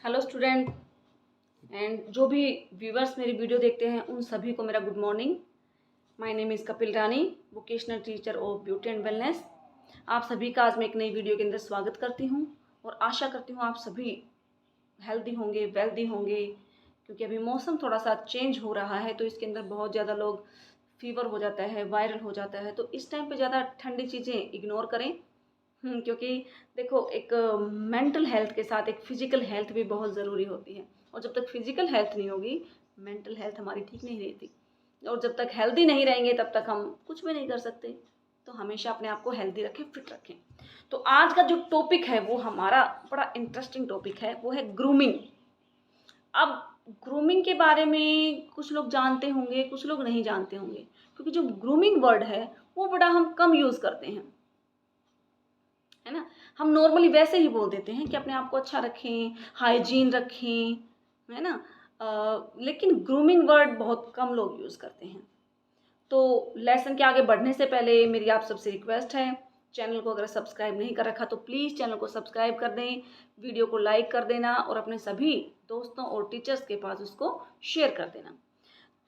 Hello student and जो भी viewers मेरी वीडियो देखते हैं उन सभी को मेरा good morning. My name is Kapil Rani, vocational teacher of beauty and wellness. आप सभी का आज मैं एक नई वीडियो के अंदर स्वागत करती हूं और आशा करती हूं आप सभी हेल्दी होंगे, वेल्दी होंगे, क्योंकि अभी मौसम थोड़ा सा चेंज हो रहा है तो इसके अंदर बहुत ज़्यादा लोग फीवर हो जाता है, वायरल हो जाता है। तो इस टाइम पे ज़्यादा ठंडी चीज़ें इग्नोर करें। क्योंकि देखो एक मेंटल हेल्थ के साथ एक फिजिकल हेल्थ भी बहुत ज़रूरी होती है, और जब तक फिजिकल हेल्थ नहीं होगी मेंटल हेल्थ हमारी ठीक नहीं रहती, और जब तक हेल्दी नहीं रहेंगे तब तक हम कुछ भी नहीं कर सकते। तो हमेशा अपने आप को हेल्दी रखें, फिट रखें। तो आज का जो टॉपिक है वो हमारा बड़ा इंटरेस्टिंग टॉपिक है, वो है ग्रूमिंग। अब ग्रूमिंग के बारे में कुछ लोग जानते होंगे, कुछ लोग नहीं जानते होंगे, क्योंकि जो ग्रूमिंग वर्ड है वो बड़ा हम कम यूज़ करते हैं, है ना। हम नॉर्मली वैसे ही बोल देते हैं कि अपने आप को अच्छा रखें, हाइजीन रखें, है ना। लेकिन ग्रूमिंग वर्ड बहुत कम लोग यूज़ करते हैं। तो लेसन के आगे बढ़ने से पहले मेरी आप सबसे रिक्वेस्ट है, चैनल को अगर सब्सक्राइब नहीं कर रखा तो प्लीज़ चैनल को सब्सक्राइब कर दें, वीडियो को लाइक कर देना और अपने सभी दोस्तों और टीचर्स के पास उसको शेयर कर देना।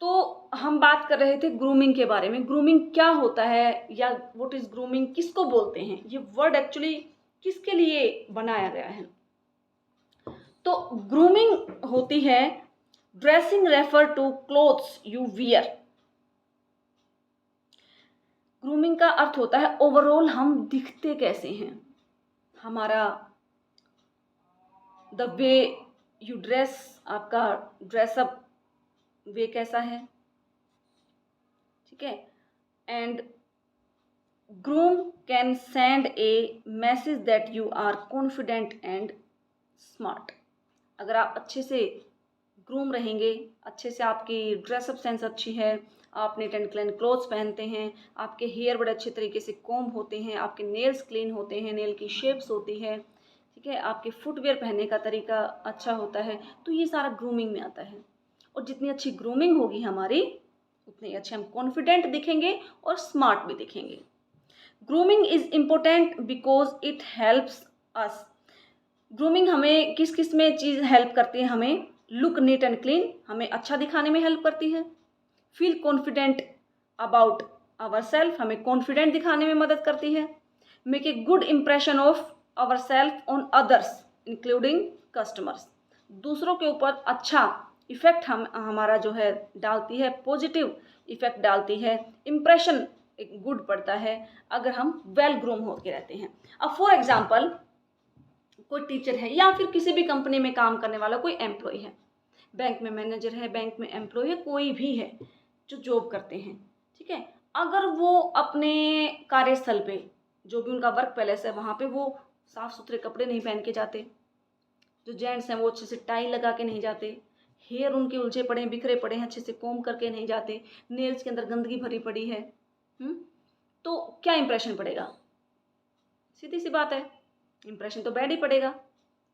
तो हम बात कर रहे थे ग्रूमिंग के बारे में। ग्रूमिंग क्या होता है या व्हाट इज ग्रूमिंग, किसको बोलते हैं, ये वर्ड एक्चुअली किसके लिए बनाया गया है। तो ग्रूमिंग होती है dressing refer to clothes you wear. Grooming का अर्थ होता है ओवरऑल हम दिखते कैसे हैं, हमारा द वे यू ड्रेस, आपका ड्रेसअप वे कैसा है, ठीक है। And groom can send a message that you are confident and smart। अगर आप अच्छे से ग्रूम रहेंगे, अच्छे से आपकी ड्रेसअप सेंस अच्छी है, आप नीट एंड क्लीन क्लोथ्स पहनते हैं, आपके हेयर बड़े अच्छे तरीके से कॉम्ब होते हैं, आपके नेल्स क्लीन होते हैं, नेल की शेप्स होती है, ठीक है, आपके फुटवेयर पहनने का तरीका अच्छा होता है, तो ये सारा ग्रूमिंग में आता है। और जितनी अच्छी ग्रूमिंग होगी हमारी उतने अच्छे हम कॉन्फिडेंट दिखेंगे और स्मार्ट भी दिखेंगे। Grooming is important because it helps us. Grooming हमें किस किस में चीज़ हेल्प करती है, हमें लुक नीट एंड क्लीन, हमें अच्छा दिखाने में हेल्प करती है। Feel confident about our self, हमें कॉन्फिडेंट दिखाने में मदद करती है। Make a good impression of our self on others including customers, दूसरों के ऊपर अच्छा इफेक्ट हमारा जो है डालती है, पॉजिटिव इफेक्ट डालती है, इम्प्रेशन एक गुड पड़ता है अगर हम वेल ग्रूम होकर रहते हैं। अब फॉर एग्जाम्पल कोई टीचर है या फिर किसी भी कंपनी में काम करने वाला कोई एम्प्लॉय है, बैंक में मैनेजर है, बैंक में एम्प्लॉय है, कोई भी है जो जॉब करते हैं, ठीक है। अगर वो अपने कार्यस्थल पे जो भी उनका वर्क पैलेस है वहाँ पे वो साफ सुथरे कपड़े नहीं पहन के जाते, जो जेंट्स हैं वो अच्छे से टाई लगा के नहीं जाते, हेयर उनके उलझे पड़े हैं, बिखरे पड़े हैं, अच्छे से कोम करके नहीं जाते, नेल्स के अंदर गंदगी भरी पड़ी है, तो क्या इंप्रेशन पड़ेगा, सीधी सी बात है, इंप्रेशन तो बैड ही पड़ेगा।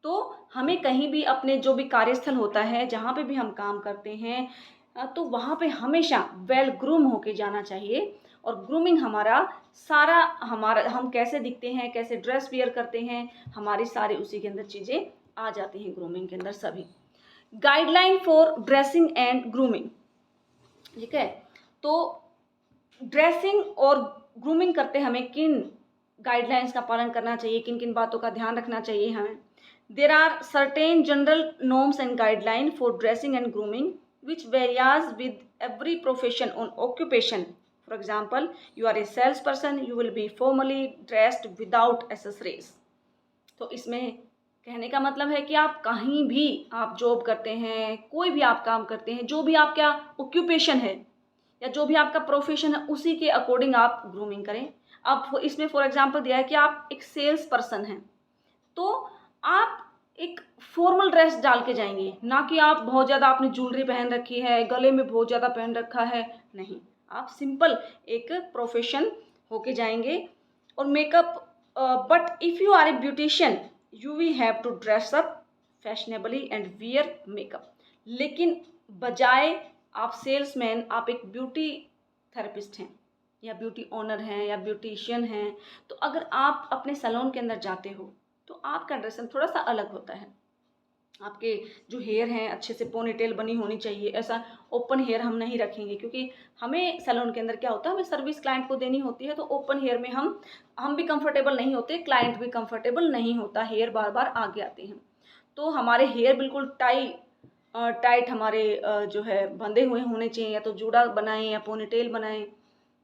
तो हमें कहीं भी अपने जो भी कार्यस्थल होता है, जहाँ पे भी हम काम करते हैं, तो वहाँ पे हमेशा वेल ग्रूम होके जाना चाहिए। और ग्रूमिंग हमारा सारा, हमारा हम कैसे दिखते हैं, कैसे ड्रेस वियर करते हैं, हमारी सारी उसी के अंदर चीज़ें आ जाती हैं ग्रूमिंग के अंदर सभी। Guideline for dressing and grooming, ठीक है। तो ड्रेसिंग और ग्रूमिंग करते हमें किन गाइडलाइंस का पालन करना चाहिए, किन किन बातों का ध्यान रखना चाहिए हमें। There are certain general norms and guideline for dressing and grooming which varies with every profession on occupation. For example, you are a sales person, you will be formally dressed without accessories. तो इसमें कहने का मतलब है कि आप कहीं भी आप जॉब करते हैं, कोई भी आप काम करते हैं, जो भी आपका ऑक्यूपेशन है या जो भी आपका प्रोफेशन है उसी के अकॉर्डिंग आप ग्रूमिंग करें। अब इसमें फॉर एग्जांपल दिया है कि आप एक सेल्स पर्सन हैं, तो आप एक फॉर्मल ड्रेस डाल के जाएंगे, ना कि आप बहुत ज़्यादा आपने ज्वेलरी पहन रखी है, गले में बहुत ज़्यादा पहन रखा है, नहीं, आप सिंपल एक प्रोफेशन होके जाएंगे। और makeup, but if you are a beautician you we have to dress up fashionably and wear makeup. लेकिन बजाय आप सेल्समैन, आप एक ब्यूटी थेरेपिस्ट हैं या ब्यूटी ऑनर हैं या ब्यूटिशियन हैं, तो अगर आप अपने सैलून के अंदर जाते हो तो आपका ड्रेसिंग थोड़ा सा अलग होता है, आपके जो हेयर हैं अच्छे से पोनीटेल बनी होनी चाहिए। ऐसा ओपन हेयर हम नहीं रखेंगे, क्योंकि हमें सैलून के अंदर क्या होता है, हमें सर्विस क्लाइंट को देनी होती है, तो ओपन हेयर में हम भी कंफर्टेबल नहीं होते, क्लाइंट भी कंफर्टेबल नहीं होता, हेयर बार बार आगे आते हैं। तो हमारे हेयर बिल्कुल टाइट हमारे जो है बंधे हुए होने चाहिए, या तो जूड़ा बनाएं या पोनीटेल बनाएं।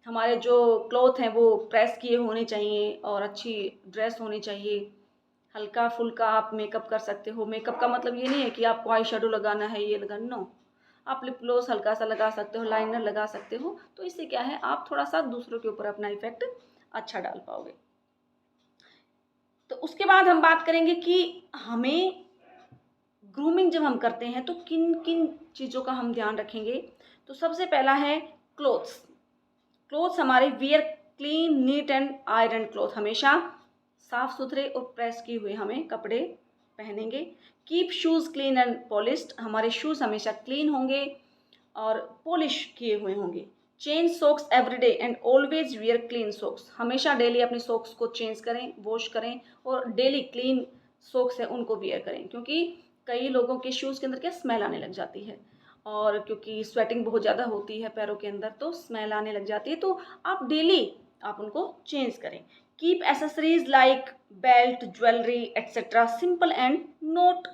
हमारे जो क्लॉथ हैं वो प्रेस किए होने चाहिए और अच्छी ड्रेस होनी चाहिए। हल्का फुल्का आप मेकअप कर सकते हो। मेकअप का मतलब ये नहीं है कि आपको आई शेडो लगाना है, ये लगाना, नो। आप लिप ग्लॉस हल्का सा लगा सकते हो, लाइनर लगा सकते हो, तो इससे क्या है, आप थोड़ा सा दूसरों के ऊपर अपना इफेक्ट अच्छा डाल पाओगे। तो उसके बाद हम बात करेंगे कि हमें ग्रूमिंग जब हम करते हैं तो किन किन चीज़ों का हम ध्यान रखेंगे। तो सबसे पहला है क्लोथ्स। क्लोथ्स हमारे wear clean, neat and iron cloth, हमेशा साफ सुथरे और प्रेस किए हुए हमें कपड़े पहनेंगे। Keep shoes clean and polished, हमारे शूज़ हमेशा क्लीन होंगे और पॉलिश किए हुए होंगे। Change socks everyday and always wear clean socks, हमेशा डेली अपने सॉक्स को चेंज करें, वॉश करें और डेली क्लीन सॉक्स है उनको वियर करें, क्योंकि कई लोगों के शूज़ के अंदर क्या स्मेल आने लग जाती है, और क्योंकि स्वेटिंग बहुत ज़्यादा होती है पैरों के अंदर तो स्मेल आने लग जाती है, तो आप डेली आप उनको चेंज करें। Keep accessories like belt, jewellery etcetera simple and not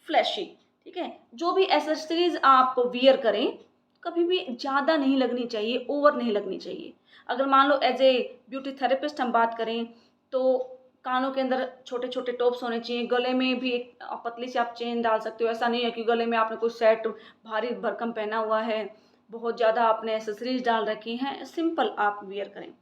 flashy, ठीक है। जो भी एसेसरीज आप वियर करें कभी भी ज़्यादा नहीं लगनी चाहिए, ओवर नहीं लगनी चाहिए। अगर मान लो एज ए ब्यूटी थेरेपिस्ट हम बात करें तो कानों के अंदर छोटे छोटे टॉप्स होने चाहिए, गले में भी एक पतली सी आप चेन डाल सकते हो। ऐसा नहीं है कि गले में आपने कोई सेट भारी भरकम पहना हुआ है, बहुत ज़्यादा आपने एसेसरीज डाल रखी हैं, सिंपल आप वियर करें।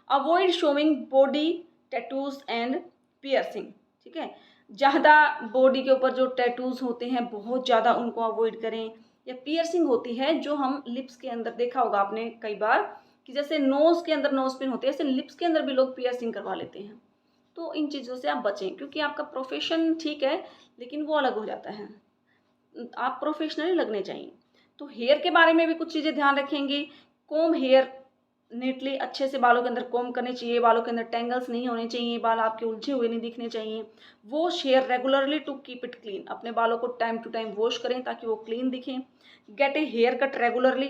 Avoid showing body tattoos and piercing, ठीक है। ज़्यादा बॉडी के ऊपर जो टैटूज होते हैं बहुत ज़्यादा उनको अवॉइड करें, या पियर्सिंग होती है जो हम लिप्स के अंदर, देखा होगा आपने कई बार कि जैसे नोज के अंदर नोज पिन होती है, ऐसे लिप्स के अंदर भी लोग पियर्सिंग करवा लेते हैं। तो इन चीज़ों से आप बचें, क्योंकि आपका प्रोफेशन ठीक है लेकिन वो अलग हो जाता है, आप प्रोफेशनली लगने चाहिए। तो हेयर के बारे में भी कुछ चीज़ें ध्यान रखेंगे। कोम हेयर नीटली, अच्छे से बालों के अंदर कोम करने चाहिए, बालों के अंदर टेंगल्स नहीं होने चाहिए, बाल आपके उलझे हुए नहीं दिखने चाहिए। Wash hair regularly to keep it clean, अपने बालों को टाइम टू टाइम वॉश करें ताकि वो क्लीन दिखें। Get a hair cut regularly,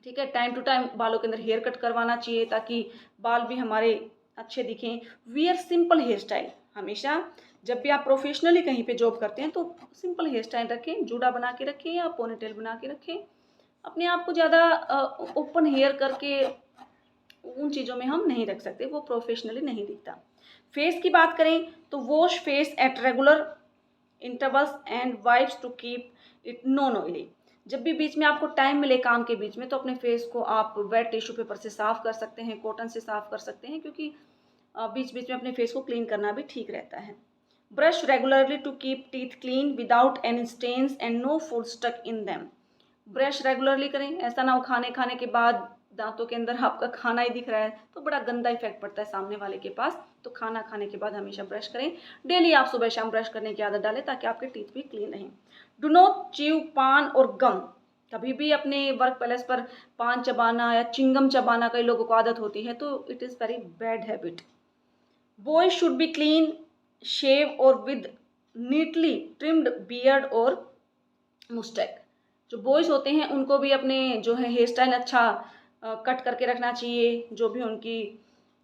ठीक है, टाइम टू टाइम बालों के अंदर हेयर कट करवाना चाहिए ताकि बाल भी हमारे अच्छे दिखें। वियर सिंपल हेयर स्टाइल, हमेशा जब भी आप प्रोफेशनली कहीं पे जॉब करते हैं तो सिंपल हेयर स्टाइल रखें, जूड़ा बना के रखें या पोनीटेल बना के रखें। अपने आप को ज़्यादा ओपन हेयर करके उन चीज़ों में हम नहीं रख सकते, वो प्रोफेशनली नहीं दिखता। फेस की बात करें तो wash face at regular intervals and wipes to keep it non oily, जब भी बीच में आपको टाइम मिले काम के बीच में तो अपने फेस को आप वेट टिश्यू पेपर से साफ़ कर सकते हैं, कॉटन से साफ़ कर सकते हैं, क्योंकि बीच बीच में अपने फेस को क्लीन करना भी ठीक रहता है। Brush regularly to keep teeth clean without any stains and no food stuck in them, brush regularly करें, ऐसा ना हो खाने के बाद दांतों के अंदर आपका खाना ही दिख रहा है तो बड़ा गंदा इफेक्ट पड़ता है सामने वाले के पास। तो खाना खाने के बाद हमेशा ब्रश करें, डेली आप सुबह शाम ब्रश करने की आदत डालें ताकि आपके टीथ भी क्लीन रहें। डू नॉट च्यू पान और गम, कभी भी अपने वर्क प्लेस पर पान चबाना या चिंगम चबाना कई लोगों को आदत होती है, तो it is very bad habit. Boys should be clean shave और विद नीटली ट्रिम्ड बियर्ड और मुस्टैक, जो बॉयज़ होते हैं उनको भी अपने जो है हेयर स्टाइल अच्छा कट करके रखना चाहिए, जो भी उनकी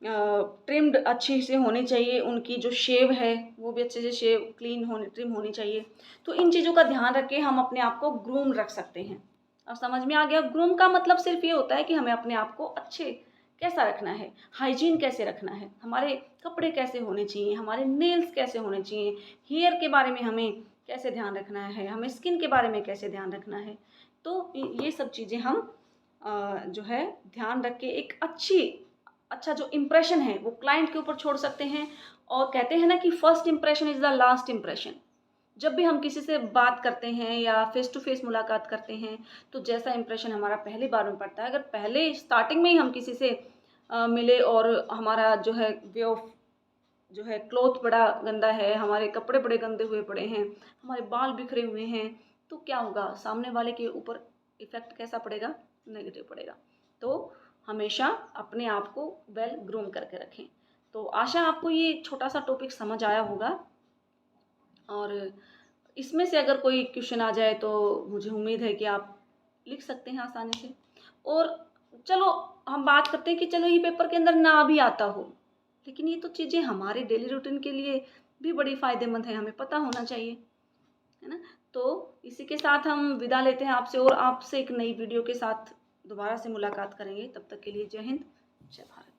ट्रिम्ड अच्छी से होनी चाहिए, उनकी जो शेव है वो भी अच्छे से शेव क्लीन होनी ट्रिम होनी चाहिए। तो इन चीज़ों का ध्यान रख के हम अपने आप को ग्रूम रख सकते हैं। अब समझ में आ गया, ग्रूम का मतलब सिर्फ ये होता है कि हमें अपने आप को अच्छे कैसा रखना है, हाइजीन कैसे रखना है, हमारे कपड़े कैसे होने चाहिए, हमारे नेल्स कैसे होने चाहिए, हेयर के बारे में हमें कैसे ध्यान रखना है, हमें स्किन के बारे में कैसे ध्यान रखना है। तो ये सब चीज़ें हम जो है ध्यान रख के एक अच्छा जो इम्प्रेशन है वो क्लाइंट के ऊपर छोड़ सकते हैं। और कहते हैं ना कि first impression is the last impression, जब भी हम किसी से बात करते हैं या फेस टू फेस मुलाकात करते हैं तो जैसा इम्प्रेशन हमारा पहली बार में पड़ता है, अगर पहले स्टार्टिंग में ही हम किसी से मिले और हमारा जो है वे ऑफ जो है क्लॉथ बड़ा गंदा है, हमारे कपड़े बड़े गंदे हुए पड़े हैं, हमारे बाल बिखरे हुए हैं, तो क्या होगा, सामने वाले के ऊपर इफेक्ट कैसा पड़ेगा, नेगेटिव पड़ेगा। तो हमेशा अपने आप को वेल ग्रूम करके रखें। तो आशा आपको ये छोटा सा टॉपिक समझ आया होगा, और इसमें से अगर कोई क्वेश्चन आ जाए तो मुझे उम्मीद है कि आप लिख सकते हैं आसानी से। और चलो हम बात करते हैं कि चलो ये पेपर के अंदर ना भी आता हो, लेकिन ये तो चीज़ें हमारे डेली रूटीन के लिए भी बड़ी फ़ायदेमंद है, हमें पता होना चाहिए, है ना। तो इसी के साथ हम विदा लेते हैं आपसे, और आपसे एक नई वीडियो के साथ दोबारा से मुलाकात करेंगे। तब तक के लिए जय हिंद, जय भारत।